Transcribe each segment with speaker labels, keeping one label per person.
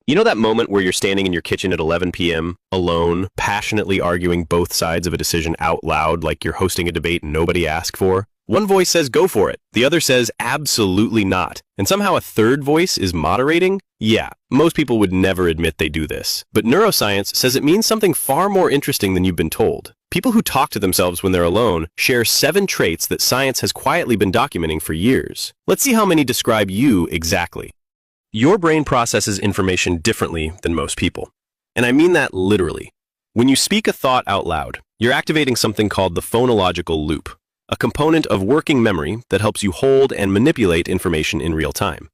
Speaker 1: You know that moment where you're standing in your kitchen at 11 p.m., alone, passionately arguing both sides of a decision out loud like you're hosting a debate nobody asked for? One voice says go for it, the other says absolutely not, and somehow a third voice is moderating? Yeah, most people would never admit they do this, but neuroscience says it means something far more interesting than you've been told. People who talk to themselves when they're alone share 7 traits that science has quietly been documenting for years. Let's see how many describe you exactly. Your brain processes information differently than most people. And I mean that literally. When you speak a thought out loud, you're activating something called the phonological loop, a component of working memory that helps you hold and manipulate information in real time.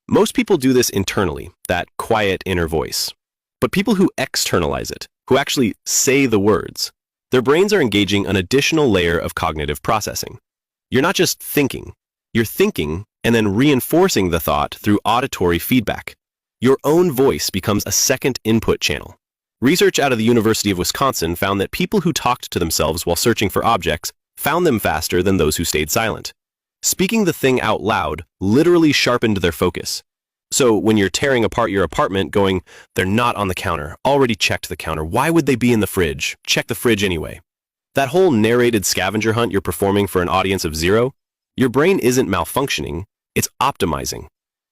Speaker 1: Most people do this internally, that quiet inner voice. But people who externalize it, who actually say the words, their brains are engaging an additional layer of cognitive processing. You're not just thinking, you're thinking and then reinforcing the thought through auditory feedback. Your own voice becomes a second input channel. Research out of the University of Wisconsin found that people who talked to themselves while searching for objects found them faster than those who stayed silent. Speaking the thing out loud literally sharpened their focus. So when you're tearing apart your apartment going, they're not on the counter, already checked the counter, why would they be in the fridge? Check the fridge anyway. That whole narrated scavenger hunt you're performing for an audience of 0, your brain isn't malfunctioning, it's optimizing.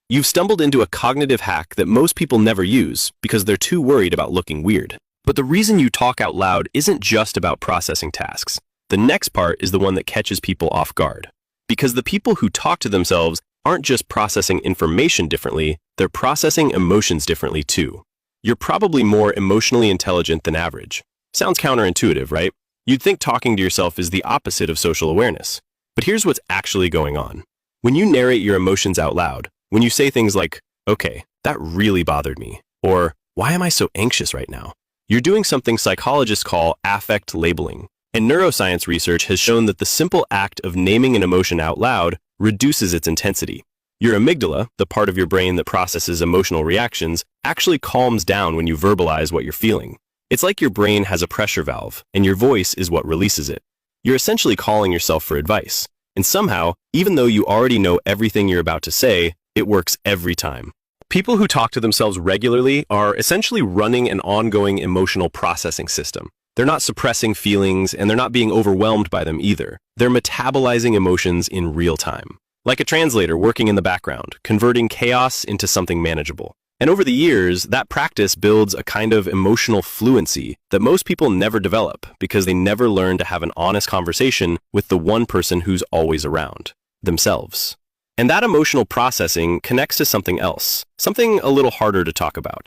Speaker 1: You've stumbled into a cognitive hack that most people never use because they're too worried about looking weird. But the reason you talk out loud isn't just about processing tasks. The next part is the one that catches people off guard. Because the people who talk to themselves aren't just processing information differently, they're processing emotions differently too. You're probably more emotionally intelligent than average. Sounds counterintuitive, right? You'd think talking to yourself is the opposite of social awareness. But here's what's actually going on. When you narrate your emotions out loud, when you say things like, okay, that really bothered me, or why am I so anxious right now? You're doing something psychologists call affect labeling. And neuroscience research has shown that the simple act of naming an emotion out loud reduces its intensity. Your amygdala, the part of your brain that processes emotional reactions, actually calms down when you verbalize what you're feeling. It's like your brain has a pressure valve, and your voice is what releases it. You're essentially calling yourself for advice. And somehow, even though you already know everything you're about to say, it works every time. People who talk to themselves regularly are essentially running an ongoing emotional processing system. They're not suppressing feelings, and they're not being overwhelmed by them either. They're metabolizing emotions in real time. Like a translator working in the background, converting chaos into something manageable. And over the years, that practice builds a kind of emotional fluency that most people never develop because they never learn to have an honest conversation with the one person who's always around, themselves. And that emotional processing connects to something else, something a little harder to talk about.